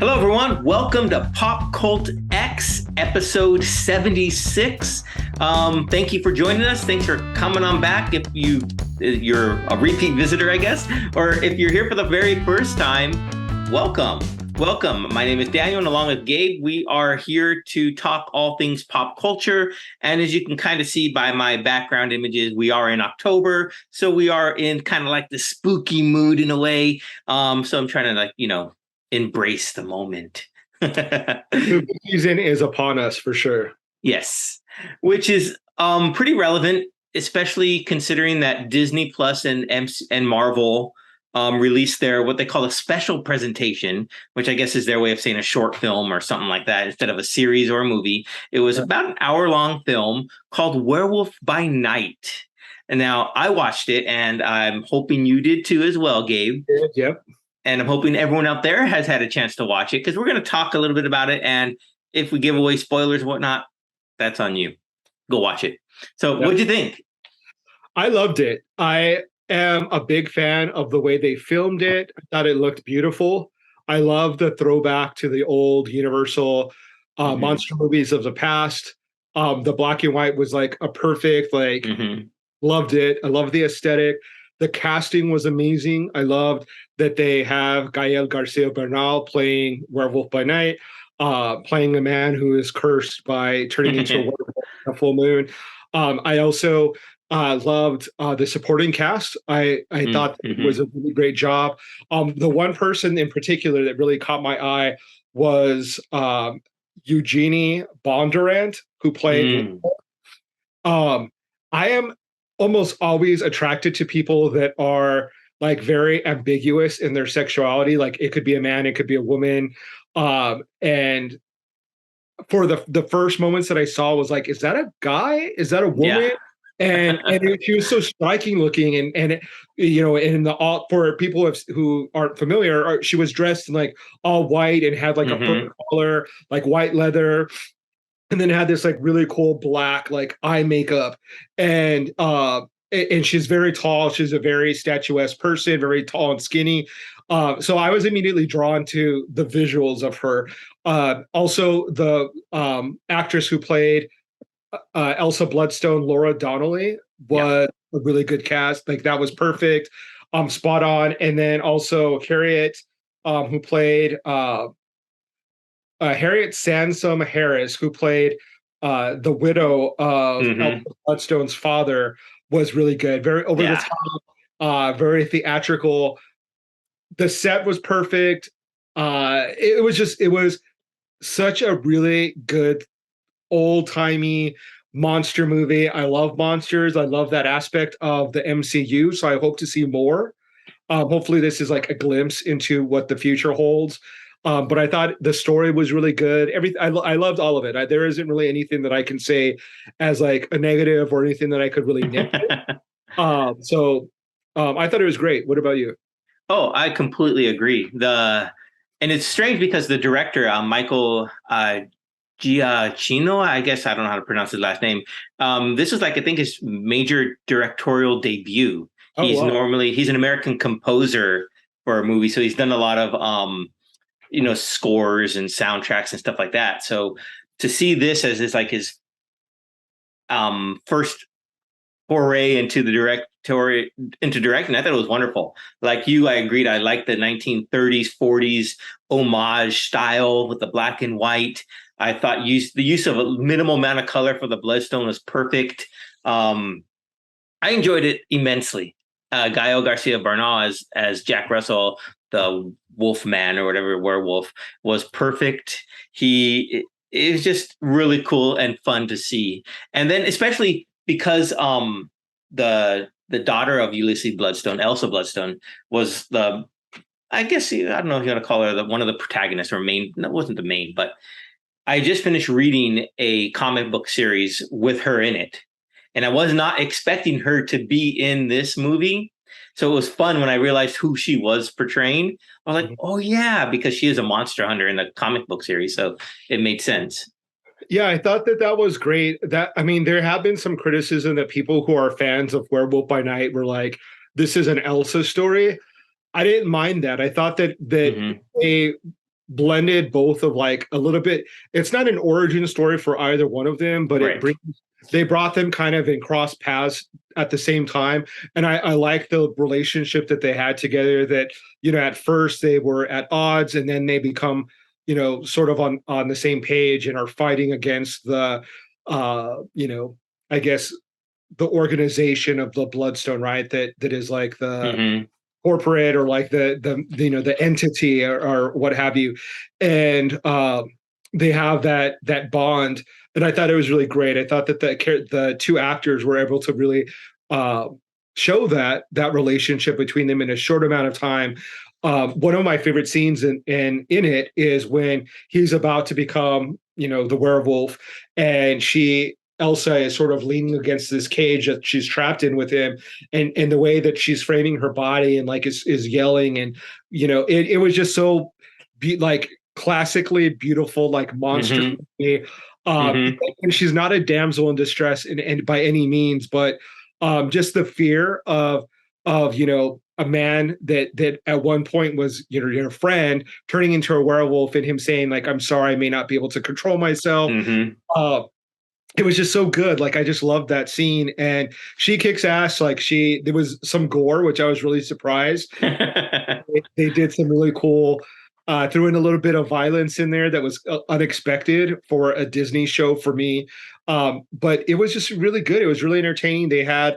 Hello, everyone. Welcome to PopCultX episode 76. Thank you for joining us. Thanks for coming on back. If you're a repeat visitor, I guess, or if you're here for the very first time, welcome. Welcome. My name is Daniel, and along with Gabe, we are here to talk all things pop culture. And as you can kind of see by my background images, we are in October, so we are in kind of like the spooky mood in a way. So I'm trying to embrace the moment. The season is upon us for sure. Yes, which is pretty relevant, especially considering that Disney Plus and Marvel released their what they call a special presentation, which I guess is their way of saying a short film or something like that instead of a series or a movie. It was about an hour-long film called Werewolf by Night. And now I watched it, and I'm hoping you did too as well, Gabe. Yep. And I'm hoping everyone out there has had a chance to watch it, because we're going to talk a little bit about it. And if we give away spoilers and whatnot, that's on you. Go watch it. So what'd you think? I loved it. I am a big fan of the way they filmed it. I thought it looked beautiful. I love the throwback to the old Universal monster movies of the past. The black and white was like a perfect, loved it. I love the aesthetic. The casting was amazing. I loved that they have Gael Garcia Bernal playing Werewolf by Night, playing a man who is cursed by turning into a werewolf on a full moon. I also loved the supporting cast. I thought it was a really great job. The one person in particular that really caught my eye was Eugenie Bondurant, who played. I am almost always attracted to people that are like very ambiguous in their sexuality. Like it could be a man, it could be a woman. And for the first moments that I saw was like, is that a guy? Is that a woman? Yeah. And she was so striking looking, and in the for people who aren't familiar, she was dressed in like all white and had like a fur collar, like white leather. And then had this like really cool black like eye makeup, and she's very tall. She's a very statuesque person, very tall and skinny. So I was immediately drawn to the visuals of her. Also, the actress who played Elsa Bloodstone, Laura Donnelly, was a really good cast. Like that was perfect, spot on. And then also Harriet, who played. Harriet Sansom Harris, who played the widow of Elsa Bloodstone's father, was really good. Very over the top, very theatrical. The set was perfect. It was such a really good old-timey monster movie. I love monsters. I love that aspect of the MCU. So I hope to see more. Hopefully this is like a glimpse into what the future holds. But I thought the story was really good. I loved all of it. There isn't really anything that I can say as like a negative or anything that I could really nitpick. So I thought it was great. What about you? Oh, I completely agree. And it's strange because the director, Michael Giacchino, I guess I don't know how to pronounce his last name. This is like, I think, his major directorial debut. He's an American composer for a movie, so he's done a lot of scores and soundtracks and stuff like that. So to see this as his first foray into directing, I thought it was wonderful. Like you, I agreed. I liked the 1930s, 40s homage style with the black and white. I thought the use of a minimal amount of color for the Bloodstone was perfect. I enjoyed it immensely. Gael Garcia Bernal as Jack Russell, the Wolfman or whatever, werewolf, was perfect. It was just really cool and fun to see. And then especially because the daughter of Ulysses Bloodstone, Elsa Bloodstone, was I don't know if you want to call her one of the protagonists or main. That wasn't the main, but I just finished reading a comic book series with her in it. And I was not expecting her to be in this movie. So it was fun when I realized who she was portraying. I was like, oh, yeah, because she is a monster hunter in the comic book series. So it made sense. Yeah, I thought that was great. There have been some criticism that people who are fans of Werewolf by Night were like, this is an Elsa story. I didn't mind that. I thought that they blended both of like a little bit. It's not an origin story for either one of them, but Right. they brought them kind of in cross paths at the same time. And I like the relationship that they had together, that, at first they were at odds and then they become, sort of on the same page and are fighting against the, I guess the organization of the Bloodstone, right? That is like the Mm-hmm. corporate, or like the entity, or what have you. And they have that bond, and I thought it was really great. I thought that the two actors were able to really uh, show that relationship between them in a short amount of time. One of my favorite scenes in it is when he's about to become, the werewolf, and Elsa is sort of leaning against this cage that she's trapped in with him, and the way that she's framing her body and like is yelling, and it was just so like classically beautiful, like monster. Mm-hmm. Mm-hmm. And she's not a damsel in distress and by any means, but just the fear of a man that at one point was your friend turning into a werewolf, and him saying like, "I'm sorry, I may not be able to control myself." Mm-hmm. It was just so good. Like, I just loved that scene, and she kicks ass. Like, there was some gore, which I was really surprised. They did some really cool, threw in a little bit of violence in there that was unexpected for a Disney show for me. But it was just really good. It was really entertaining. They had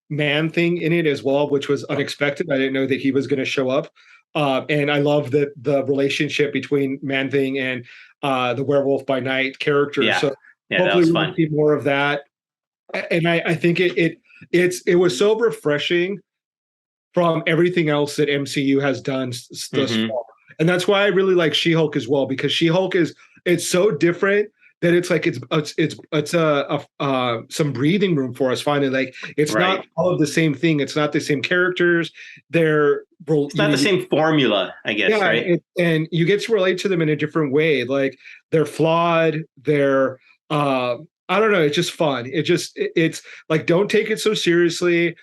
Man-Thing in it as well, which was unexpected. I didn't know that he was going to show up. And I love the relationship between Man-Thing and the Werewolf by Night character. Yeah. So Yeah, hopefully that was we'll fun. see more of that. And I think it was so refreshing from everything else that MCU has done thus far. And that's why I really like She-Hulk as well, because She-Hulk it's so different that it's like it's some breathing room for us finally. Like, it's Right. not all of the same thing. It's not the same characters. It's not the same formula, I guess, right? And you get to relate to them in a different way. Like, they're flawed. They're I don't know. It's just fun. It's like, don't take it so seriously.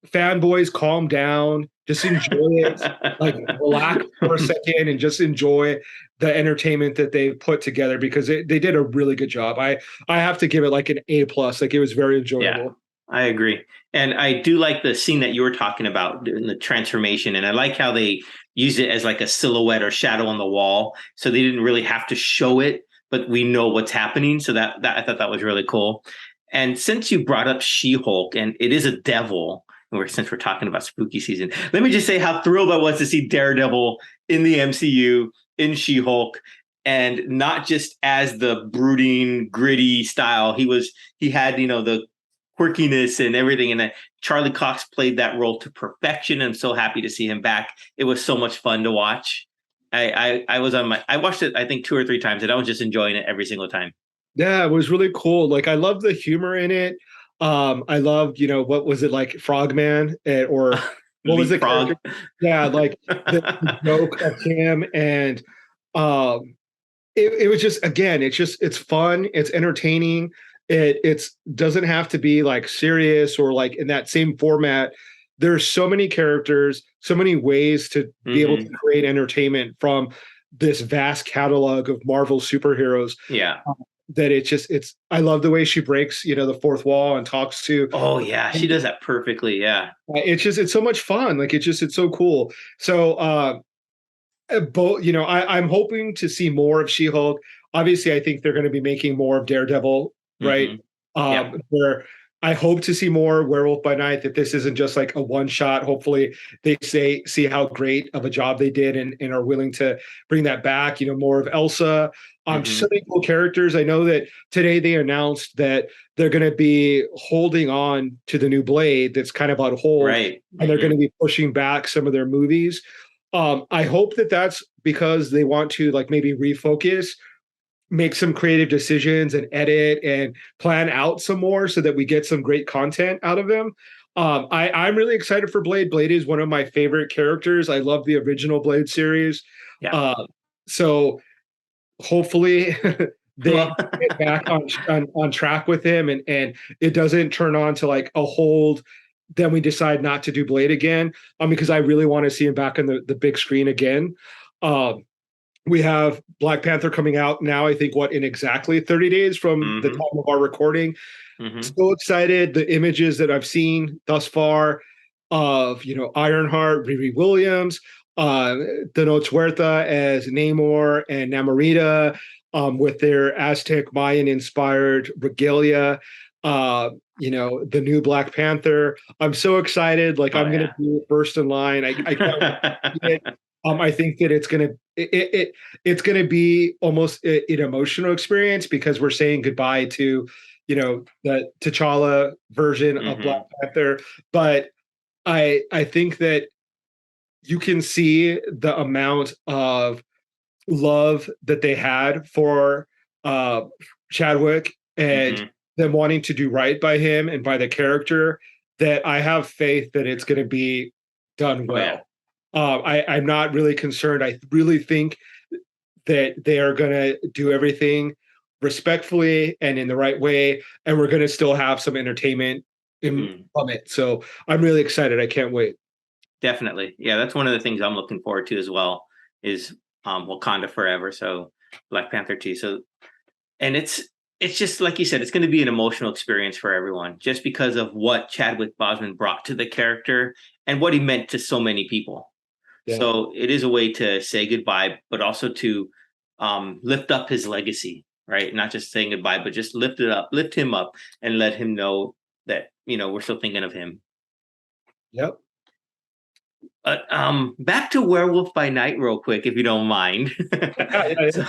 Fanboys, calm down. Just enjoy it. Like, relax for a second and just enjoy the entertainment that they put together, because they did a really good job. I have to give it like an A+. Like, it was very enjoyable. Yeah, I agree. And I do like the scene that you were talking about in the transformation. And I like how they use it as like a silhouette or shadow on the wall. So they didn't really have to show it, but we know what's happening. So that I thought that was really cool. And since you brought up She-Hulk, and it is a devil, since we're talking about spooky season, let me just say how thrilled I was to see Daredevil in the MCU, in She-Hulk, and not just as the brooding, gritty style. He had, the quirkiness and everything. And Charlie Cox played that role to perfection. I'm so happy to see him back. It was so much fun to watch. I watched it, I think 2 or 3 times, and I was just enjoying it every single time. Yeah, it was really cool. Like, I love the humor in it. I loved, what was it, like Frogman, or what was the Frog? Yeah, like the joke of him, and it was just, again, it's fun, it's entertaining. It doesn't have to be like serious or like in that same format. There's so many characters, so many ways to be able to create entertainment from this vast catalog of Marvel superheroes. Yeah. That I love the way she breaks, the fourth wall and talks to. Oh yeah, she does that perfectly. Yeah. It's so much fun. Like, it's so cool. So both, I'm hoping to see more of She-Hulk. Obviously, I think they're going to be making more of Daredevil, right? Where I hope to see more Werewolf by Night, that this isn't just like a one shot. Hopefully they see how great of a job they did, and are willing to bring that back, more of Elsa. So many cool characters. I know that today they announced that they're going to be holding on to the new Blade that's kind of on hold, right? And they're going to be pushing back some of their movies. I hope that that's because they want to, like, maybe refocus, make some creative decisions, and edit and plan out some more so that we get some great content out of them. I'm really excited for Blade. Blade is one of my favorite characters. I love the original Blade series. Yeah. So hopefully they get back on track with him, and it doesn't turn on to like a hold. Then we decide not to do Blade again, because I really want to see him back on the big screen again. We have Black Panther coming out now, I think, in exactly 30 days from the Mm-hmm. time of our recording. Mm-hmm. So excited. The images that I've seen thus far of, Ironheart, Riri Williams, Tenoch Huerta as Namor and Namorita, with their Aztec Mayan inspired regalia, the new Black Panther. I'm so excited. Like, Oh I'm going yeah. to be first in line. I can't wait. I think that it's gonna be almost an emotional experience because we're saying goodbye to, the T'Challa version of Black Mm-hmm. Panther. But I think that you can see the amount of love that they had for uh, Chadwick and Mm-hmm. them wanting to do right by him and by the character, that I have faith that it's going to be done Oh yeah. well. I'm not really concerned. I really think that they are going to do everything respectfully and in the right way, and we're going to still have some entertainment Mm-hmm. from it. So I'm really excited. I can't wait. Definitely. Yeah, that's one of the things I'm looking forward to as well is Wakanda Forever. So Black Panther 2. So and it's just like you said, it's going to be an emotional experience for everyone just because of what Chadwick Boseman brought to the character and what he meant to so many people. Yeah. So it is a way to say goodbye, but also to lift up his legacy, right? Not just saying goodbye, but just lift him up, and let him know that we're still thinking of him. Yep. Back to Werewolf by Night, real quick, if you don't mind. Yeah, yeah, so,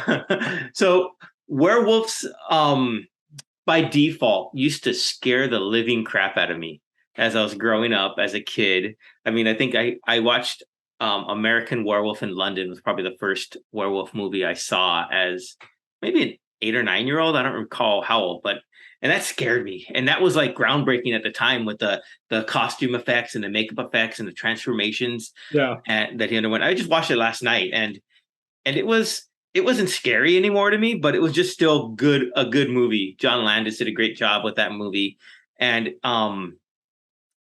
so werewolves, by default, used to scare the living crap out of me as I was growing up as a kid. I mean, I think I watched American Werewolf in London was probably the first werewolf movie I saw as maybe an 8 or 9 year old. I don't recall how old, but and that scared me. And that was like groundbreaking at the time with the costume effects and the makeup effects and the transformations yeah. that he underwent. I just watched it last night, and it wasn't scary anymore to me, but it was just still a good movie. John Landis did a great job with that movie. And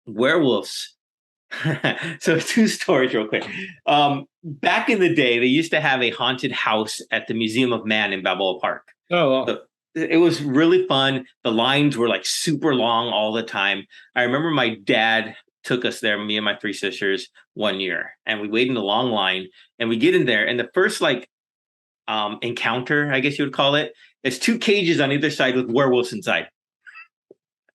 werewolves. So two stories real quick. Back in the day, they used to have a haunted house at the Museum of Man in Balboa Park. Oh, wow. So it was really fun. The lines were like super long all the time. I remember my dad took us there, me and my three sisters, one year, and we waited in a long line, and we get in there, and the first like encounter, I guess you would call it, there's two cages on either side with werewolves inside.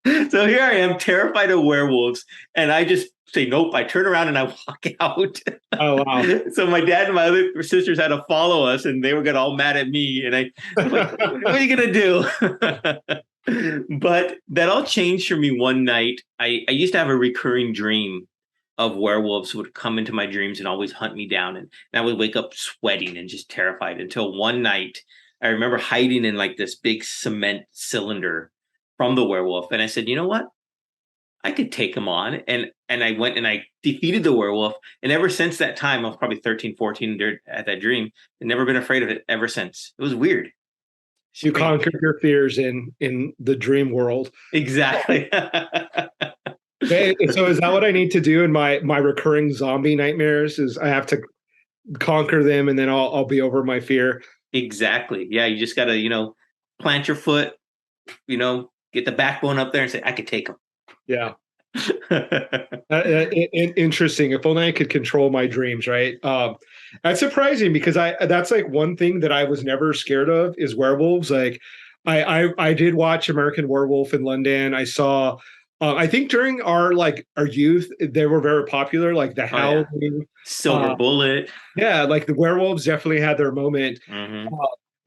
So here I am, terrified of werewolves, and I just say nope. I turn around and I walk out. Oh, wow. So my dad and my other sisters had to follow us, and they were getting all mad at me. And I'm like, "What are you gonna do?" But that all changed for me one night. I used to have a recurring dream of werewolves would come into my dreams and always hunt me down, and I would wake up sweating and just terrified until one night I remember hiding in like this big cement cylinder from the werewolf, and I said, you know what, I could take him on. And I went and I defeated the werewolf, and ever since that time, I was probably 13, 14 at that dream, and never been afraid of it ever since. It was weird. You Strange. conquered your fears in the dream world. Exactly. So is that what I need to do in my recurring zombie nightmares? Is I have to conquer them, and then I'll be over my fear? Exactly. Yeah, you just gotta, plant your foot, get the backbone up there and say, I could take him. Yeah. Interesting. If only I could control my dreams, right? That's surprising because that's like one thing that I was never scared of is werewolves. Like I did watch American Werewolf in London. I saw I think during our youth, they were very popular, like the Howling. Yeah. Silver Bullet. Yeah, like the werewolves definitely had their moment. Mm-hmm.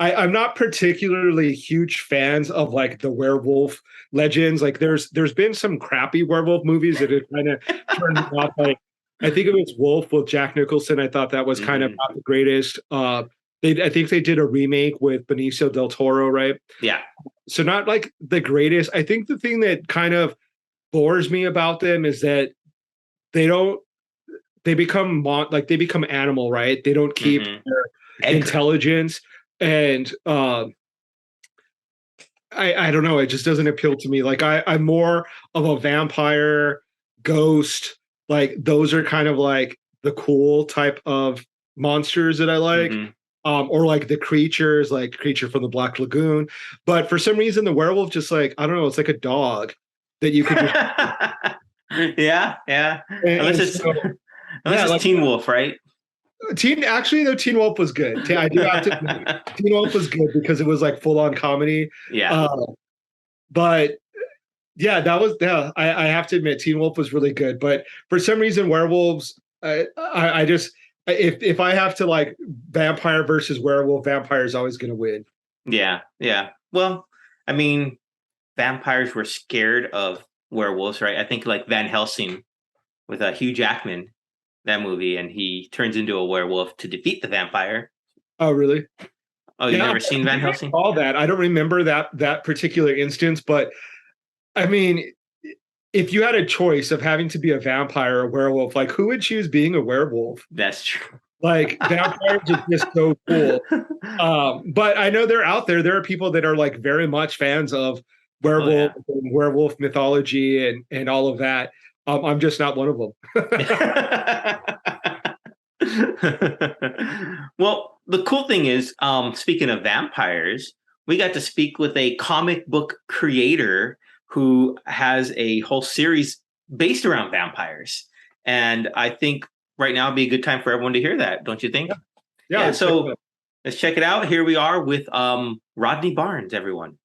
I'm not particularly huge fans of like the werewolf legends. Like there's been some crappy werewolf movies that have kind of turned me off. Like I think it was Wolf with Jack Nicholson. I thought that was kind of not the greatest. I think they did a remake with Benicio del Toro, right? Yeah. So not like the greatest. I think the thing that kind of bores me about them is that they become animal, right? They don't keep their intelligence. And I don't know, it just doesn't appeal to me. Like I'm more of a vampire, ghost, like those are kind of like the cool type of monsters that I like. or like the creatures, like Creature from the Black Lagoon. But for some reason, the werewolf just like, I don't know, it's like a dog that you could just Yeah, yeah. Unless and it's so unless yeah, it's like Teen Wolf, right? Teen actually though Teen Wolf was good. I do have to admit, Teen Wolf was good because it was like full on comedy. Yeah. Uh, but yeah, that was yeah. I have to admit, Teen Wolf was really good. But for some reason, werewolves. I just if I have to like vampire versus werewolf, vampire is always going to win. Yeah, yeah. Well, I mean, vampires were scared of werewolves, right? I think like Van Helsing with Hugh Jackman, that movie, and he turns into a werewolf to defeat the vampire. Oh, really? Oh, you've Yeah, never seen Van Helsing? all that. I don't remember that particular instance, but I mean, if you had a choice of having to be a vampire or a werewolf, like who would choose being a werewolf? That's true. Like vampires are just so cool. But I know they're out there. There are people that are like very much fans of Oh werewolf yeah. and werewolf mythology and all of that. I'm just not one of them. Well, the cool thing is, speaking of vampires, we got to speak with a comic book creator who has a whole series based around vampires. And I think right now would be a good time for everyone to hear that, don't you think? Yeah. So let's check it out. Here we are with Rodney Barnes, everyone.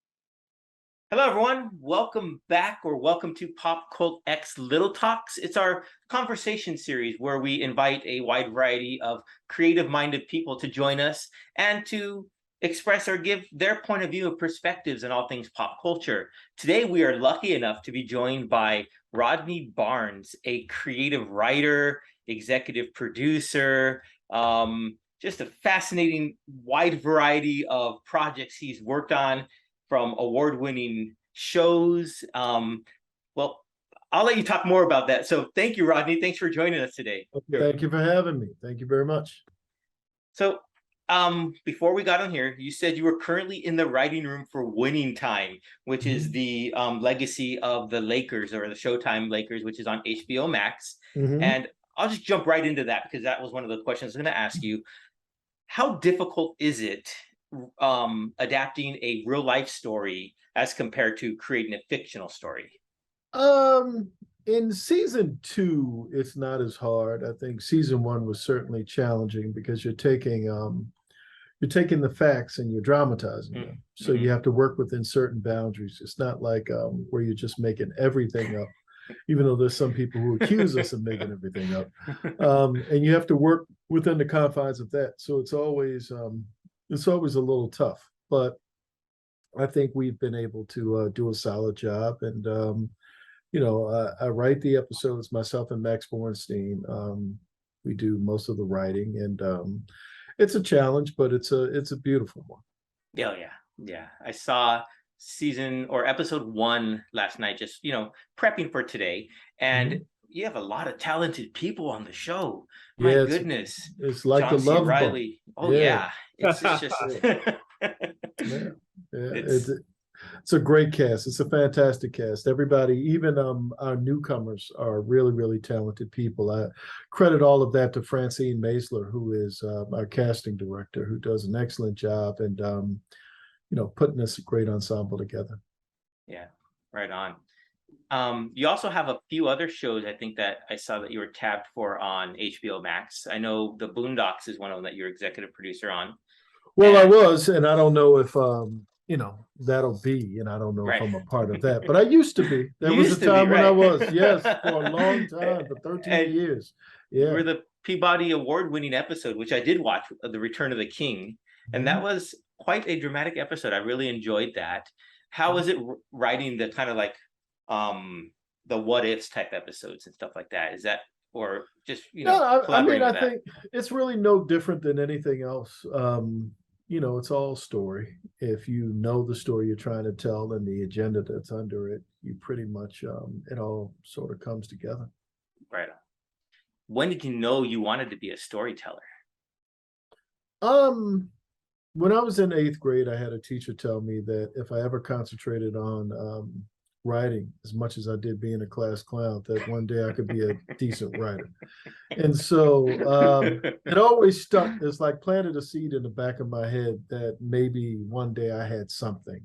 Hello, everyone. Welcome back, or welcome to PopCultX Little Talks. It's our conversation series where we invite a wide variety of creative-minded people to join us and to express or give their point of view and perspectives on all things pop culture. Today, we are lucky enough to be joined by Rodney Barnes, a creative writer, executive producer, just a fascinating wide variety of projects he's worked on, from award-winning shows. Well, I'll let you talk more about that. So thank you, Rodney. Thanks for joining us today. Thank you for having me. Thank you very much. So before we got on here, you said you were currently in the writing room for Winning Time, which is the legacy of the Lakers, or the Showtime Lakers, which is on HBO Max. And I'll just jump right into that because that was one of the questions I was going to ask you. How difficult is it adapting a real life story as compared to creating a fictional story? In season 2, it's not as hard. I think season 1 was certainly challenging because you're taking the facts and you're dramatizing them. So you have to work within certain boundaries. It's not like where you're just making everything up, even though there's some people who accuse us of making everything up. And you have to work within the confines of that. So it's always a little tough, but I think we've been able to do a solid job. And I write the episodes myself and Max Bornstein. We do most of the writing, and it's a challenge, but it's a beautiful one. Oh yeah. I saw episode 1 last night, just prepping for today, and you have a lot of talented people on the show. My goodness, it's like John the Love Riley. Boat. Oh yeah. It's just It's a great cast. It's a fantastic cast. Everybody, even our newcomers, are really, really talented people. I credit all of that to Francine Maisler, who is our casting director, who does an excellent job and putting this great ensemble together. Yeah, right on. You also have a few other shows, I think, that I saw that you were tabbed for on HBO Max. I know The Boondocks is one of them that you're executive producer on. Well, I was, and I don't know if that'll be, and I don't know if I'm a part of that, but I used to be. There was a time when I was, yes, for a long time, for 13 years. Yeah. You were the Peabody Award-winning episode, which I did watch, The Return of the King, and that was quite a dramatic episode. I really enjoyed that. How was it writing the kind of like the what ifs type episodes and stuff like that? Is that, or just I think it's really no different than anything else. It's all story. If you know the story you're trying to tell and the agenda that's under it, you pretty much it all sort of comes together. Right on. When did you know you wanted to be a storyteller? When I was in 8th grade, I had a teacher tell me that if I ever concentrated on writing as much as I did being a class clown, that one day I could be a decent writer. And so it always stuck. It's like planted a seed in the back of my head that maybe one day I had something.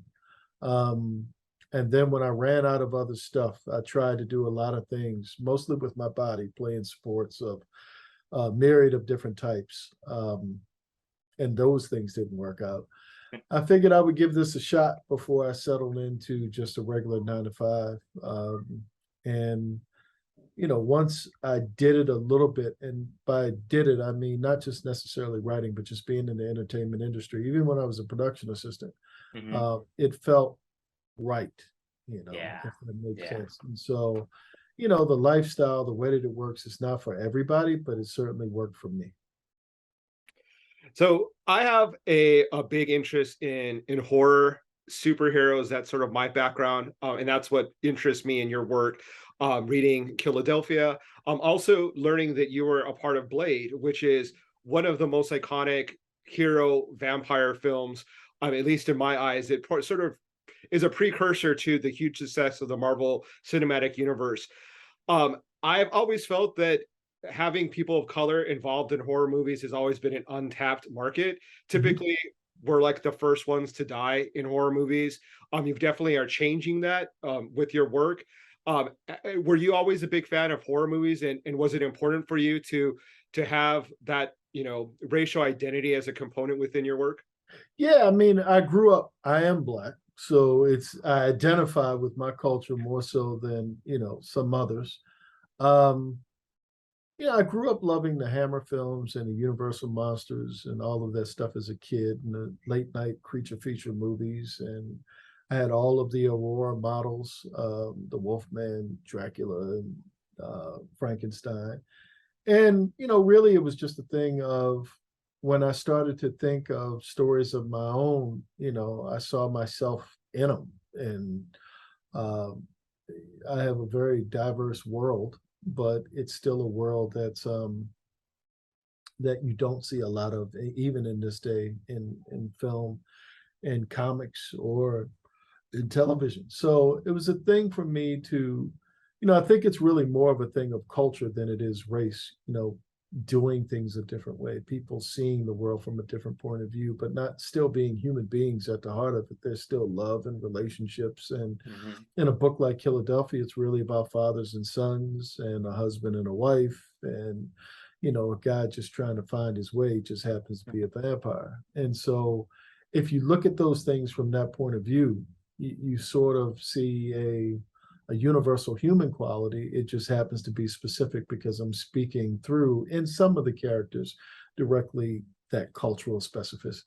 And then when I ran out of other stuff, I tried to do a lot of things, mostly with my body, playing sports of a myriad of different types. And those things didn't work out. I figured I would give this a shot before I settled into just a regular 9 to 5. And, you know, once I did it a little bit, and by did it, I mean, not just necessarily writing, but just being in the entertainment industry, even when I was a production assistant, it felt right, you know, if that makes sense. And so, you know, the lifestyle, the way that it works, it's not for everybody, but it certainly worked for me. So I have a big interest in horror, superheroes. That's sort of my background, and that's what interests me in your work. Reading Killadelphia, also learning that you were a part of Blade, which is one of the most iconic hero vampire films, at least in my eyes. It sort of is a precursor to the huge success of the Marvel Cinematic Universe. I've always felt that having people of color involved in horror movies has always been an untapped market. Typically, we're like the first ones to die in horror movies. You definitely are changing that with your work. Were you always a big fan of horror movies, and was it important for you to have that, you know, racial identity as a component within your work? Yeah, I mean, I grew up, I am Black, so I identify with my culture more so than, you know, some others. Yeah, I grew up loving the Hammer films and the Universal Monsters and all of that stuff as a kid, and the late night creature feature movies. And I had all of the Aurora models, the Wolfman, Dracula, and Frankenstein. And, you know, really it was just a thing of when I started to think of stories of my own, you know, I saw myself in them. And I have a very diverse world, but it's still a world that's that you don't see a lot of, even in this day, in film and comics or in television. So it was a thing for me to, you know, I think it's really more of a thing of culture than it is race, you know, doing things a different way, people seeing the world from a different point of view, but not still being human beings at the heart of it. There's still love and relationships. And in a book like Killadelphia, it's really about fathers and sons and a husband and a wife, and, you know, a guy just trying to find his way, just happens to be a vampire. And so if you look at those things from that point of view, you sort of see a universal human quality. It just happens to be specific because I'm speaking through, in some of the characters, directly that cultural specificity.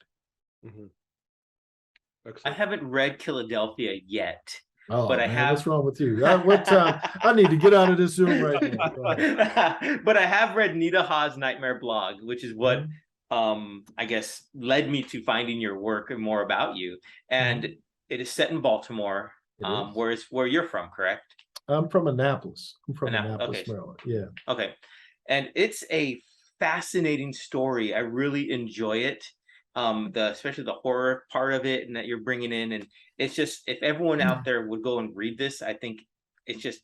I haven't read Killadelphia yet. Oh, but man, I have. What's wrong with you? What time? I need to get out of this Zoom right now. But I have read Nita Ha's Nightmare blog, which is what I guess led me to finding your work and more about you. And it is set in Baltimore. Where you're from, correct? I'm from Annapolis. I'm from Annapolis, okay. Maryland. Yeah. Okay. And it's a fascinating story. I really enjoy it. Especially the horror part of it, and that you're bringing in. And it's just, if everyone out there would go and read this, I think it's just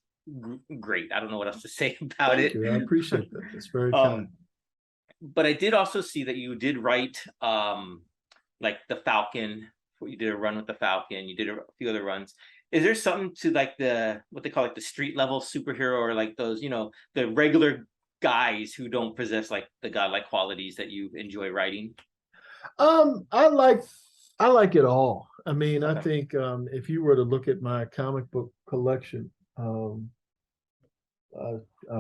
great. I don't know what else to say about Thank you. I appreciate that. It's very kind. But I did also see that you did write like the Falcon. You did a run with the Falcon. You did a few other runs. Is there something to like what they call like the street level superhero, or like those, you know, the regular guys who don't possess like the godlike qualities that you enjoy writing? I like it all. I mean, I think if you were to look at my comic book collection, I've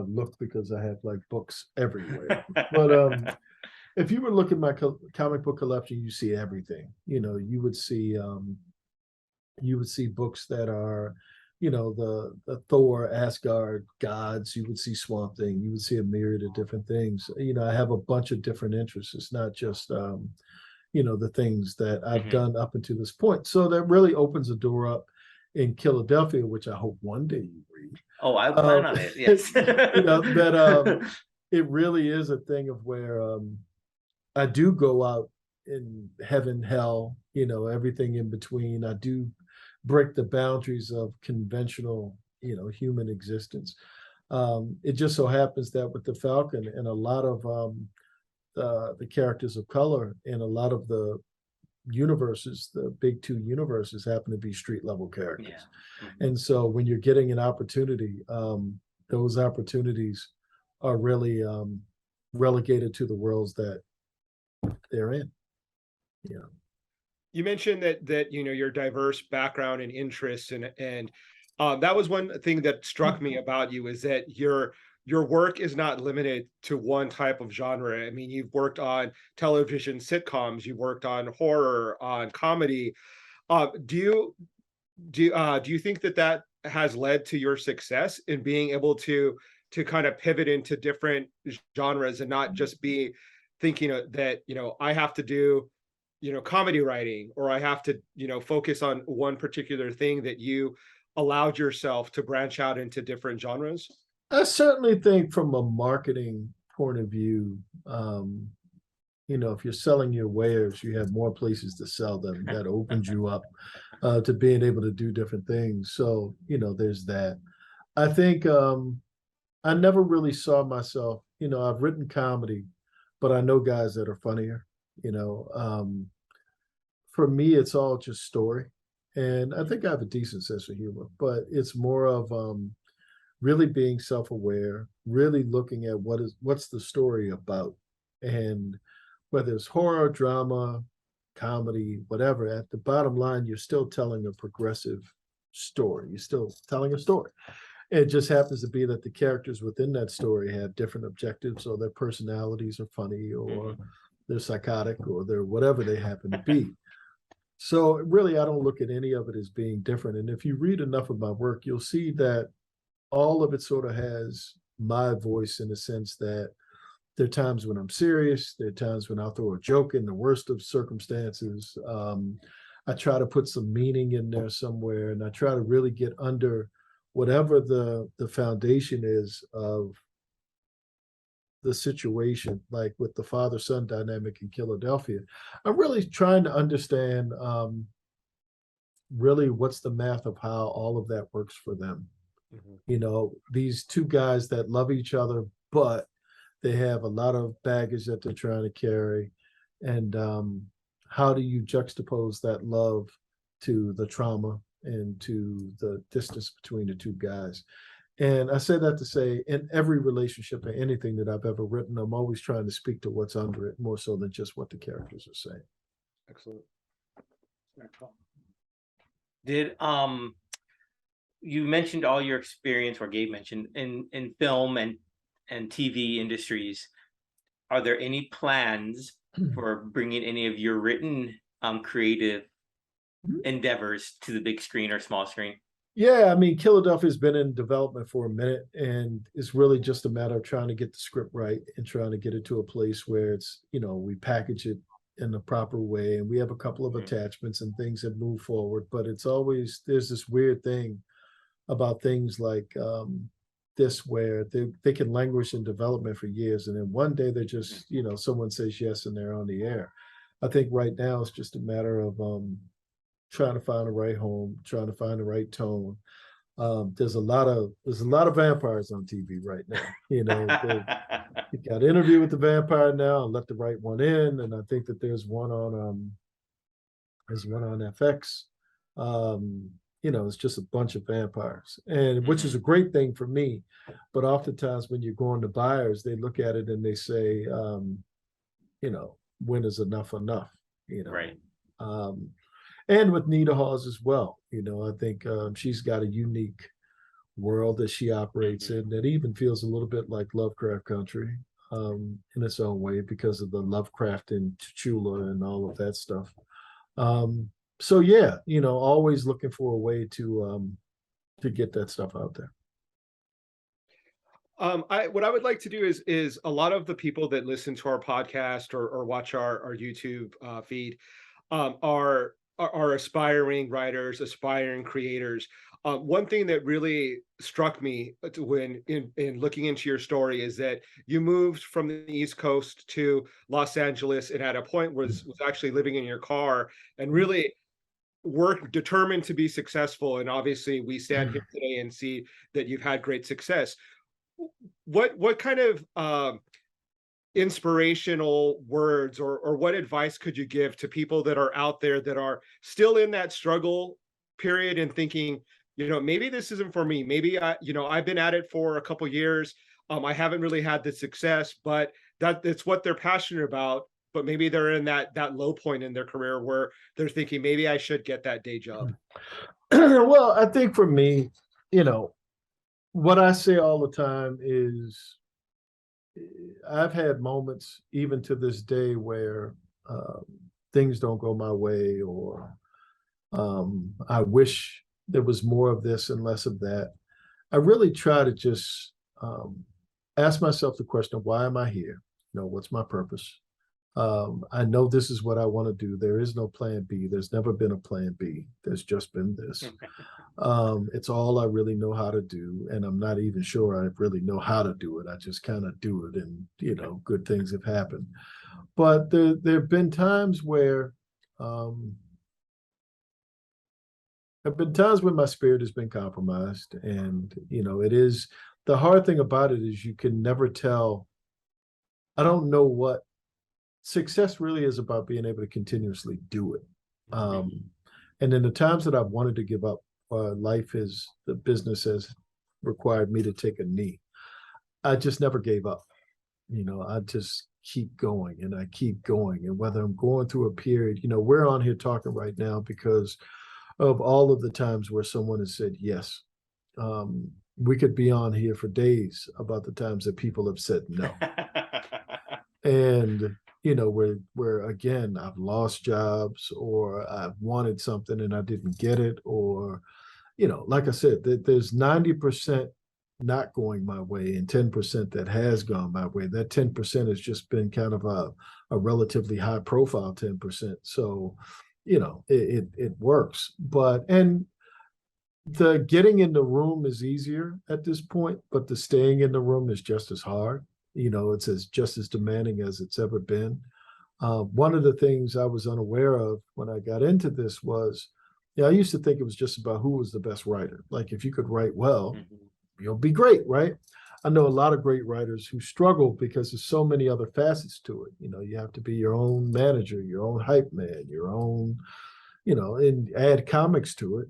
looked because I have like books everywhere. But if you were looking at my comic book collection, you see everything. You know, you would see books that are, you know, the Thor, Asgard gods. You would see Swamp Thing. You would see a myriad of different things. You know, I have a bunch of different interests. It's not just you know, the things that I've done up until this point. So that really opens a door up in Killadelphia, which I hope one day you read. Oh, I plan on it. Yes. You know, that it really is a thing of where I do go out in heaven, hell, you know, everything in between. I do break the boundaries of conventional, human existence. It just so happens that with the Falcon and a lot of the characters of color in a lot of the universes, the big two universes happen to be street level characters. Yeah. Mm-hmm. And so when you're getting an opportunity, those opportunities are really relegated to the worlds that they're in. Yeah. You mentioned that your diverse background and interests, and that was one thing that struck me about you, is that your work is not limited to one type of genre. I mean, you've worked on television sitcoms, you've worked on horror, on comedy. Do you think that has led to your success in being able to kind of pivot into different genres and not just be thinking that I have to do comedy writing, or I have to focus on one particular thing, that you allowed yourself to branch out into different genres? I certainly think from a marketing point of view, if you're selling your wares, you have more places to sell them. That opens you up to being able to do different things. So, there's that. I think I never really saw myself, I've written comedy, but I know guys that are funnier, for me, it's all just story. And I think I have a decent sense of humor, but it's more of really being self-aware, really looking at what's the story about. And whether it's horror, drama, comedy, whatever, at the bottom line, you're still telling a progressive story. You're still telling a story. It just happens to be that the characters within that story have different objectives, or their personalities are funny, or they're psychotic, or they're whatever they happen to be. So really, I don't look at any of it as being different. And if you read enough of my work, you'll see that all of it sort of has my voice, in the sense that there are times when I'm serious. There are times when I'll throw a joke in the worst of circumstances. I try to put some meaning in there somewhere, and I try to really get under whatever the foundation is of the situation, like with the father-son dynamic in Killadelphia. I'm really trying to understand really what's the math of how all of that works for them. Mm-hmm. These two guys that love each other, but they have a lot of baggage that they're trying to carry. And how do you juxtapose that love to the trauma and to the distance between the two guys? And I say that to say, in every relationship or anything that I've ever written, I'm always trying to speak to what's under it, more so than just what the characters are saying. Excellent. Did you mentioned all your experience, or Gabe mentioned, in film and TV industries. Are there any plans for bringing any of your written creative endeavors to the big screen or small screen? Yeah, I mean, Killadelphia has been in development for a minute, and it's really just a matter of trying to get the script right and trying to get it to a place where it's, we package it in the proper way, and we have a couple of attachments and things that move forward. But it's always, there's this weird thing about things like this, where they can languish in development for years, and then one day they're just, someone says yes and they're on the air. I think right now it's just a matter of trying to find the right home, trying to find the right tone. There's a lot of vampires on TV right now. You got Interview with the Vampire now, and Let the Right One In, and I think that there's one on FX. It's just a bunch of vampires, and which is a great thing for me. But oftentimes when you're going to buyers, they look at it and they say, when is enough enough? Right. And with Nita Hawes as well, I think she's got a unique world that she operates in that even feels a little bit like Lovecraft Country in its own way, because of the Lovecraft and Chula and all of that stuff. So yeah, always looking for a way to get that stuff out there. What I would like to do is a lot of the people that listen to our podcast or watch our YouTube feed are aspiring writers, aspiring creators. One thing that really struck me when in looking into your story is that you moved from the East Coast to Los Angeles, and at a point was actually living in your car, and really work determined to be successful, and obviously we stand here today and see that you've had great success. What kind of inspirational words or what advice could you give to people that are out there that are still in that struggle period and thinking, maybe this isn't for me. Maybe I've been at it for a couple years. I haven't really had the success, but that's what they're passionate about. But maybe they're in that low point in their career where they're thinking, maybe I should get that day job. Well, I think for me, what I say all the time is I've had moments even to this day where things don't go my way, or I wish there was more of this and less of that. I really try to just ask myself the question of why am I here? What's my purpose? I know this is what I want to do. There is no plan B. There's never been a plan B. There's just been this. It's all I really know how to do. And I'm not even sure I really know how to do it. I just kind of do it. And, good things have happened. But there have been times where my spirit has been compromised. And, it is the hard thing about it is you can never tell. I don't know what success really is about, being able to continuously do it. And in the times that I've wanted to give up, the business has required me to take a knee. I just never gave up. I just keep going and I keep going. And whether I'm going through a period, we're on here talking right now because of all of the times where someone has said yes. We could be on here for days about the times that people have said no. And where again, I've lost jobs, or I've wanted something and I didn't get it, or, like I said, there's 90% not going my way and 10% that has gone my way. That 10% has just been kind of a relatively high profile 10%. So, it works. And the getting in the room is easier at this point, but the staying in the room is just as hard. It's just as demanding as it's ever been. One of the things I was unaware of when I got into this was, I used to think it was just about who was the best writer. Like if you could write well, you'll be great, right? I know a lot of great writers who struggle because there's so many other facets to it. You have to be your own manager, your own hype man, your own, and add comics to it.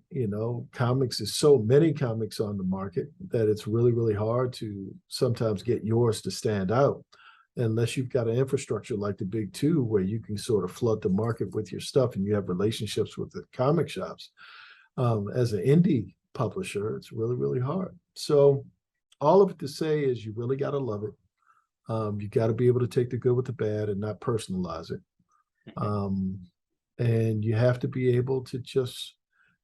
Comics is so many comics on the market that it's really, really hard to sometimes get yours to stand out unless you've got an infrastructure like the big two where you can sort of flood the market with your stuff and you have relationships with the comic shops. As an indie publisher, it's really, really hard. So all of it to say is you really got to love it. You got to be able to take the good with the bad and not personalize it. And you have to be able to just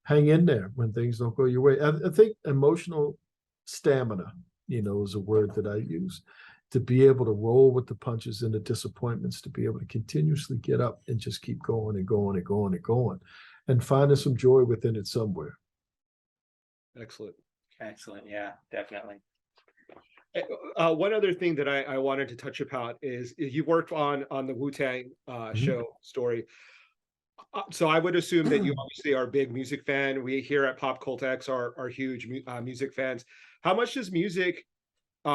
hang in there when things don't go your way. I think emotional stamina, is a word that I use, to be able to roll with the punches and the disappointments, to be able to continuously get up and just keep going and going and going and going and finding some joy within it somewhere. Excellent. Yeah, definitely. One other thing that I wanted to touch upon is you worked on the Wu-Tang show story. So I would assume that you obviously are a big music fan. We here at PopCultX are huge music fans. How much does music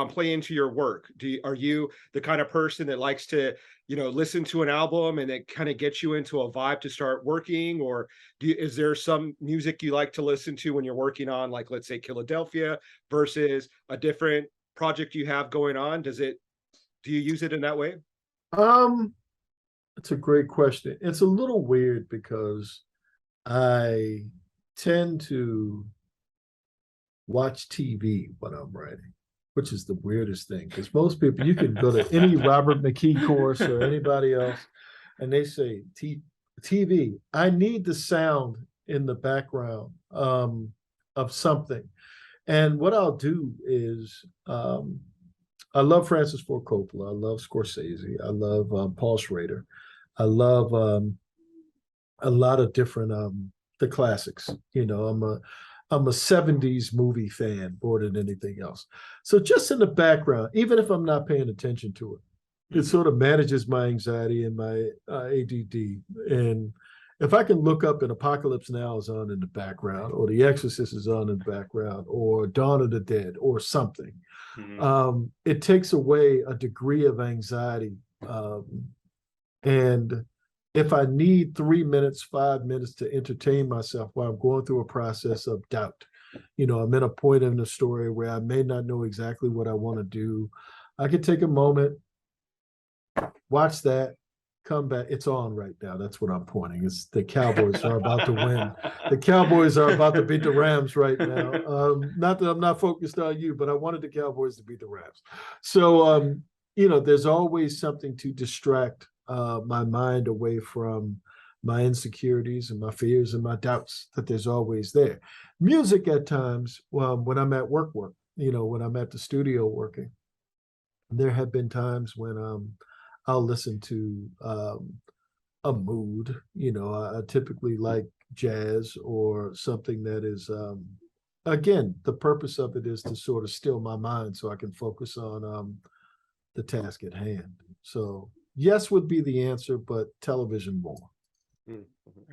play into your work? Are you the kind of person that likes to, listen to an album and it kind of gets you into a vibe to start working? Or is there some music you like to listen to when you're working on, like, let's say Killadelphia versus a different project you have going on? Do you use it in that way? It's a great question. It's a little weird because I tend to watch TV when I'm writing, which is the weirdest thing. Because most people, you can go to any Robert McKee course or anybody else, and they say TV. I need the sound in the background of something. And what I'll do is, I love Francis Ford Coppola. I love Scorsese. I love Paul Schrader. I love a lot of different the classics. I'm a 70s movie fan more than anything else. So just in the background, even if I'm not paying attention to it, it sort of manages my anxiety and my ADD, and if I can look up and Apocalypse Now is on in the background, or The Exorcist is on in the background, or Dawn of the Dead, or something, it takes away a degree of anxiety. And if I need 3 minutes, 5 minutes to entertain myself while I'm going through a process of doubt, I'm in a point in the story where I may not know exactly what I want to do, I can take a moment, watch that, come back. It's on right now. That's what I'm pointing. It's the Cowboys are about to win. The Cowboys are about to beat the Rams right now. Not that I'm not focused on you, but I wanted the Cowboys to beat the Rams. So, there's always something to distract my mind away from my insecurities and my fears and my doubts, that there's always there. Music at times, when I'm at work, when I'm at the studio working, there have been times when I'll listen to a mood. I typically like jazz or something that is, again, the purpose of it is to sort of still my mind so I can focus on the task at hand. So yes would be the answer, but television more. Cool.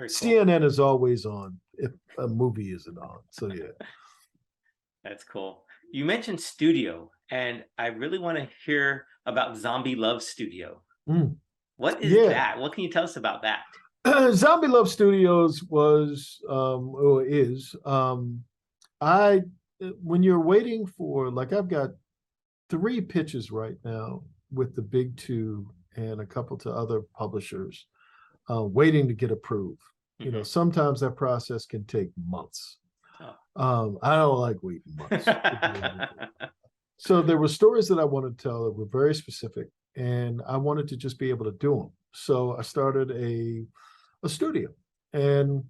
CNN is always on if a movie isn't on. So yeah. That's cool. You mentioned studio, and I really want to hear about Zombie Love Studio. What is that? What can you tell us about that? Zombie Love Studios was or is when you're waiting for, like, I've got 3 pitches right now with the big 2 and a couple to other publishers waiting to get approved. Sometimes that process can take months. I don't like waiting months. So there were stories that I wanted to tell that were very specific, and I wanted to just be able to do them. So I started a studio, and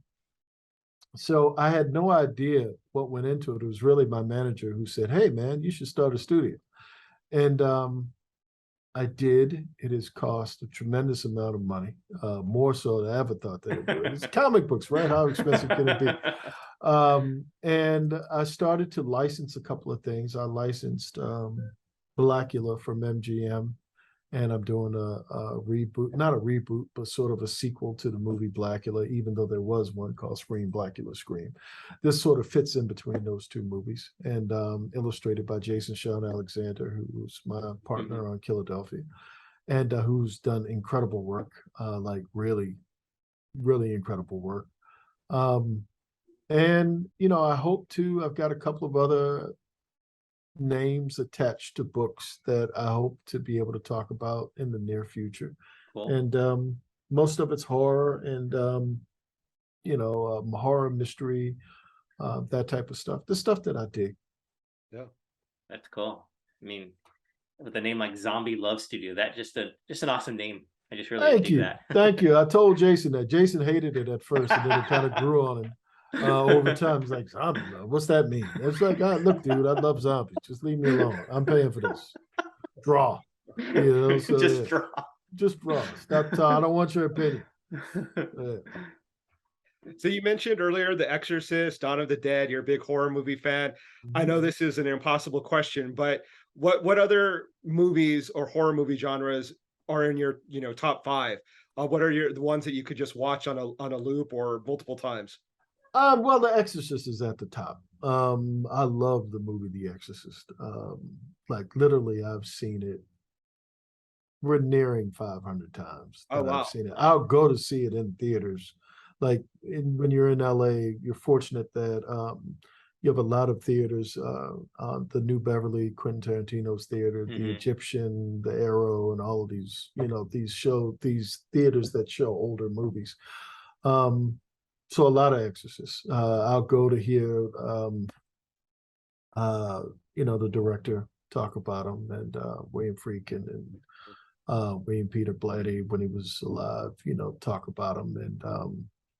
so I had no idea what went into it. It was really my manager who said, "Hey, man, you should start a studio." And I did. It has cost a tremendous amount of money, more so than I ever thought that it would. It's comic books, right? How expensive can it be? And I started to license a couple of things. I licensed Blackula from MGM, and I'm doing a reboot, not a reboot, but sort of a sequel to the movie Blackula, even though there was one called Scream, Blackula, Scream. This sort of fits in between those 2 movies, and illustrated by Jason Sean Alexander, who's my partner on Killadelphia, and who's done incredible work, like really, really incredible work. And, I've got a couple of other names attached to books that I hope to be able to talk about in the near future. Cool. And most of it's horror and, horror, mystery, that type of stuff, the stuff that I dig. Yeah. That's cool. I mean, with a name like Zombie Love Studio, that just an awesome name. I just really dig that. Thank you. I told Jason that. Jason hated it at first, and then it kind of grew on him. Over time, he's like, "Zombie love, what's that mean?" It's like, look, dude, I love zombies. Just leave me alone. I'm paying for this. Draw. So, just draw. Just draw. Stop talking. I don't want your opinion. Yeah. So you mentioned earlier The Exorcist, Dawn of the Dead. You're a big horror movie fan. I know this is an impossible question, but what other movies or horror movie genres are in your top 5? What are the ones that you could just watch on a loop or multiple times? Well, The Exorcist is at the top. I love the movie The Exorcist. Like literally, I've seen it. We're nearing 500 times that I've seen it. I'll go to see it in theaters. Like when you're in LA, you're fortunate that you have a lot of theaters. The New Beverly, Quentin Tarantino's theater, the Egyptian, the Arrow, and all of these. These theaters that show older movies. So a lot of Exorcists. I'll go to hear, the director talk about them, and William Friedkin and William Peter Blatty when he was alive, talk about them. And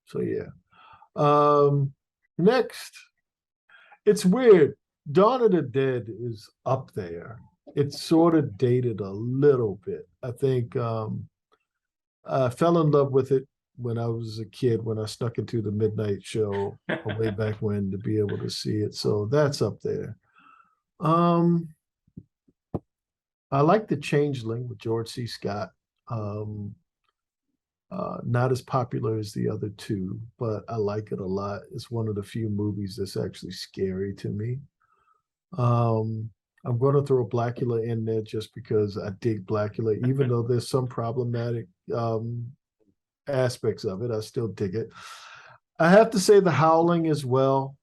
so, yeah. Next, it's weird. Dawn of the Dead is up there. It's sort of dated a little bit. I think I fell in love with it when I was a kid, when I snuck into the midnight show way back when to be able to see it. So that's up there. I like The Changeling with George C. Scott. Not as popular as the other two, but I like it a lot. It's one of the few movies that's actually scary to me. I'm going to throw Blackula in there just because I dig Blackula, even though there's some problematic aspects of it. I still dig it. I have to say The Howling as well,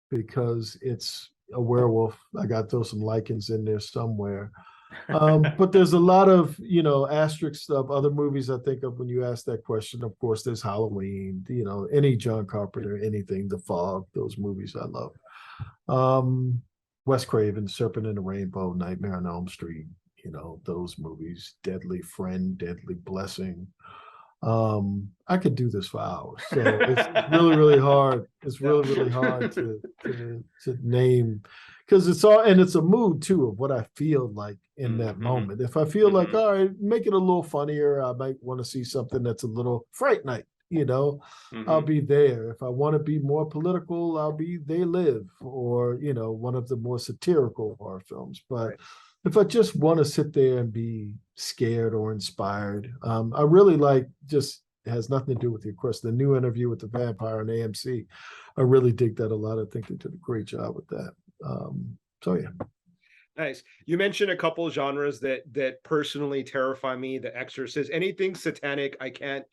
because it's a werewolf. I got to throw some lichens in there somewhere. But there's a lot of, asterisks of other movies I think of when you ask that question. Of course, there's Halloween, any John Carpenter, anything, The Fog, those movies I love. Wes Craven, Serpent in the Rainbow, Nightmare on Elm Street, those movies, Deadly Friend, Deadly Blessing. I could do this for hours. So it's really, really hard. It's really, really hard to name, because it's a mood too of what I feel like in that moment. If I feel like, all right, make it a little funnier, I might want to see something that's a little Fright Night. I'll be there. If I want to be more political, I'll be They Live, or one of the more satirical horror films. But if I just want to sit there and be scared or inspired, I really like, just has nothing to do with, of course, the New Interview with the Vampire on AMC. I really dig that a lot. I think they did a great job with that. So yeah. Nice. You mentioned a couple of genres that personally terrify me. The Exorcist, anything satanic, I can't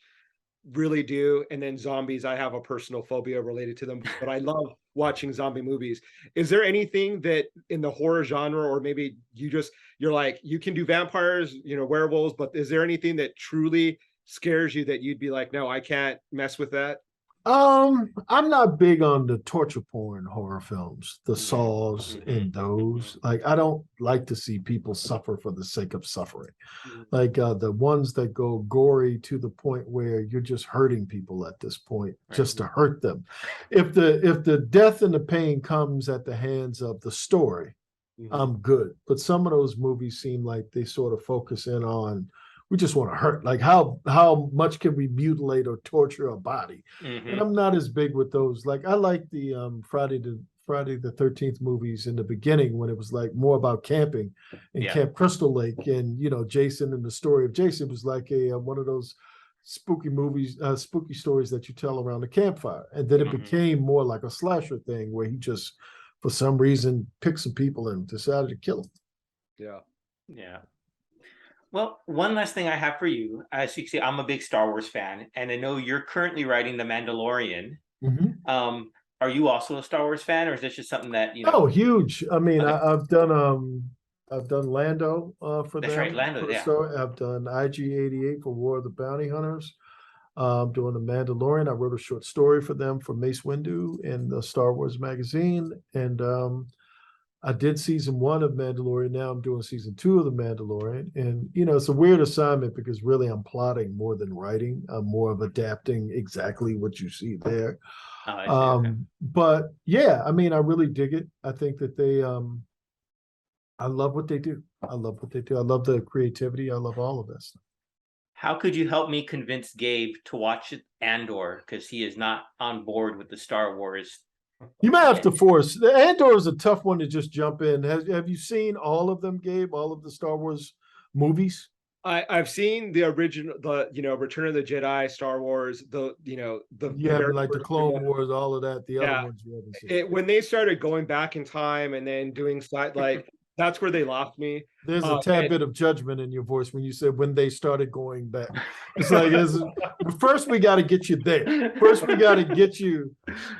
really do. And then zombies, I have a personal phobia related to them, but I love watching zombie movies. Is there anything that in the horror genre, or maybe you're like, you can do vampires, werewolves, but is there anything that truly scares you that you'd be like, no, I can't mess with that? I'm not big on the torture porn horror films, the Saws and those. Like, I don't like to see people suffer for the sake of suffering. Like the ones that go gory to the point where you're just hurting people at this point, just to hurt them. If the death and the pain comes at the hands of the story, I'm good. But some of those movies seem like they sort of focus in on, we just want to hurt. Like, how much can we mutilate or torture a body? And I'm not as big with those. Like, I like the Friday the 13th movies in the beginning, when it was like more about camping and Camp Crystal Lake, and Jason, and the story of Jason was like one of those spooky movies, spooky stories that you tell around the campfire. And then it became more like a slasher thing, where he just, for some reason, picked some people and decided to kill them. Yeah. Well, one last thing I have for you. As you can see, I'm a big Star Wars fan, and I know you're currently writing The Mandalorian. Are you also a Star Wars fan, or is this just something that Oh, huge! I mean, I've done Lando for That's them. Right, Lando. Yeah. I've done IG-88 for War of the Bounty Hunters. Doing The Mandalorian. I wrote a short story for them for Mace Windu in the Star Wars magazine, and I did season 1 of Mandalorian. Now I'm doing season 2 of The Mandalorian. And, it's a weird assignment, because really I'm plotting more than writing. I'm more of adapting exactly what you see there. But yeah, I mean, I really dig it. I think that I love what they do. I love what they do. I love the creativity. I love all of this. How could you help me convince Gabe to watch Andor? Because he is not on board with the Star Wars. You might have to force. The Andor is a tough one to just jump in. Have you seen all of them, Gabe? All of the Star Wars movies? I've seen the original, Return of the Jedi, Star Wars, like the Clone Wars, all of that. The other ones you haven't seen. When they started going back in time and then doing that's where they lost me. There's a tad bit of judgment in your voice when you said when they started going back. It's like, first we got to get you there. First we got to get you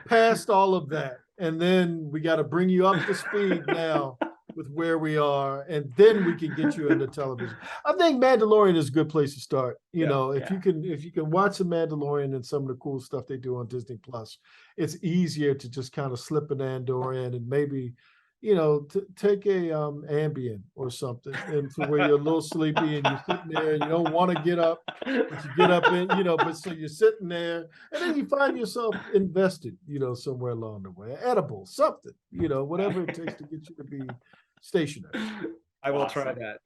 past all of that. And then we got to bring you up to speed now with where we are. And then we can get you into television. I think Mandalorian is a good place to start. If you can watch The Mandalorian and some of the cool stuff they do on Disney Plus, it's easier to just kind of slip an Andor in and maybe take a Ambien or something, and to where you're a little sleepy and you're sitting there and you don't want to get up, but you get up in, but so you're sitting there, and then you find yourself invested, somewhere along the way, edible, something, whatever it takes to get you to be stationary. I will try that.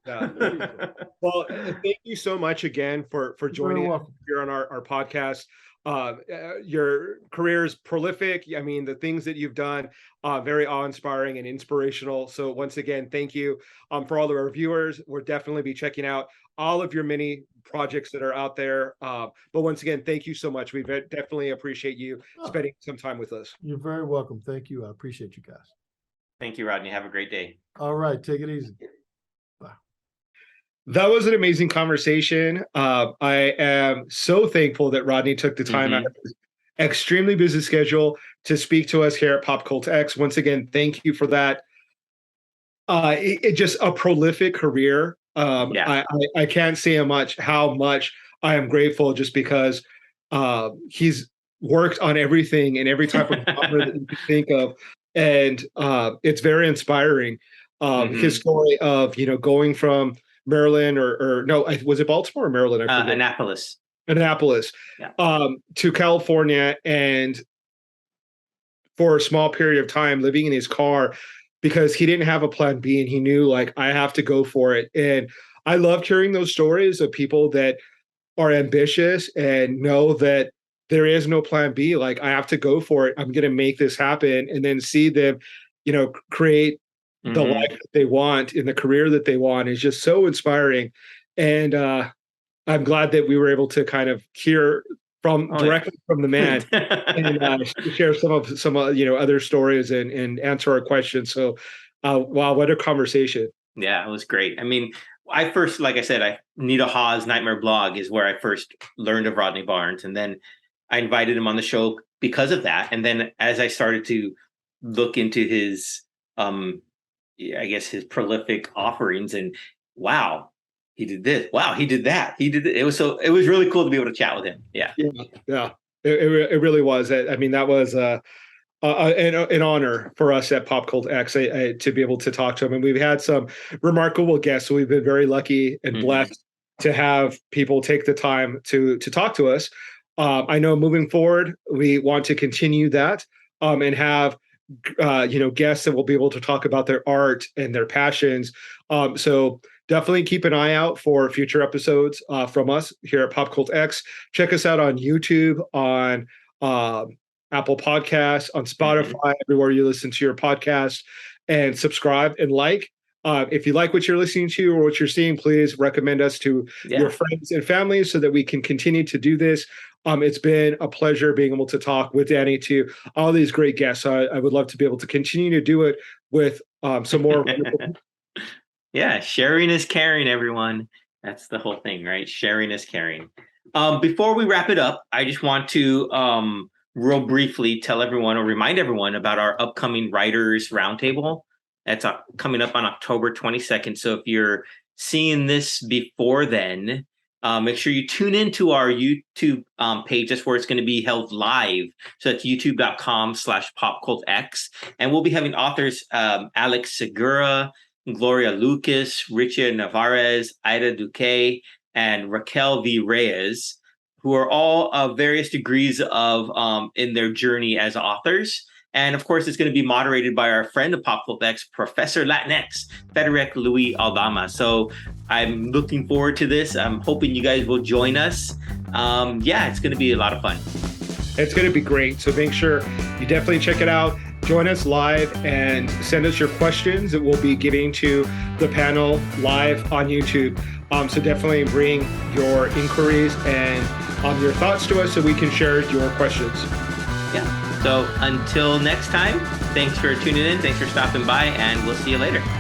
Well, thank you so much again for joining us here on our podcast. Your career is prolific. I mean, the things that you've done, very awe-inspiring and inspirational. So once again, thank you for all of our viewers. We'll definitely be checking out all of your many projects that are out there. But once again, thank you so much. We definitely appreciate you spending some time with us. You're very welcome. Thank you. I appreciate you guys. Thank you, Rodney. Have a great day. All right. Take it easy. That was an amazing conversation. I am so thankful that Rodney took the time out of his extremely busy schedule to speak to us here at PopCultX. Once again, thank you for that. It just a prolific career. I can't say how much I am grateful, just because he's worked on everything and every type of genre that you can think of, and it's very inspiring. His story of going from Maryland or no, was it Baltimore or Maryland? Annapolis. Yeah. To California, and for a small period of time living in his car because he didn't have a plan B, and he knew, like, I have to go for it. And I loved hearing those stories of people that are ambitious and know that there is no plan B. Like, I have to go for it. I'm going to make this happen, and then see them, create the life that they want in the career that they want is just so inspiring. And I'm glad that we were able to kind of hear directly from the man and share some other stories and answer our questions. So wow, what a conversation. Yeah, it was great. I mean, I first, like I said, Nita Hawes' Nightmare Blog is where I first learned of Rodney Barnes, and then I invited him on the show because of that. And then as I started to look into his his prolific offerings, and wow, he did this. Wow, he did that. He did it. It was really cool to be able to chat with him. Yeah. It really was. I mean, that was an honor for us at PopCultX to be able to talk to him. And we've had some remarkable guests. So we've been very lucky and blessed to have people take the time to talk to us. I know moving forward, we want to continue that and have guests that will be able to talk about their art and their passions. So definitely keep an eye out for future episodes from us here at PopCultX. Check us out on YouTube, on Apple Podcasts, on Spotify, everywhere you listen to your podcast, and subscribe and like. If you like what you're listening to or what you're seeing, please recommend us to your friends and family so that we can continue to do this. It's been a pleasure being able to talk with Danny, to all these great guests. I would love to be able to continue to do it with some more. Yeah, sharing is caring, everyone. That's the whole thing, right? Sharing is caring. Before we wrap it up, I just want to real briefly tell everyone or remind everyone about our upcoming Writers Roundtable. That's coming up on October 22nd. So if you're seeing this before then, make sure you tune into our YouTube page. That's where it's going to be held live. So that's youtube.com/PopCultX. And we'll be having authors Alex Segura, Gloria Lucas, Richard Navarez, Ida Duque, and Raquel V. Reyes, who are all of various degrees of in their journey as authors. And of course, it's going to be moderated by our friend of PopCultX, Professor LatinX, Frederic Louis Aldama. So I'm looking forward to this. I'm hoping you guys will join us. It's going to be a lot of fun. It's going to be great. So make sure you definitely check it out. Join us live and send us your questions that we'll be getting to the panel live on YouTube. So definitely bring your inquiries and your thoughts to us so we can share your questions. Yeah. So until next time, thanks for tuning in. Thanks for stopping by, and we'll see you later.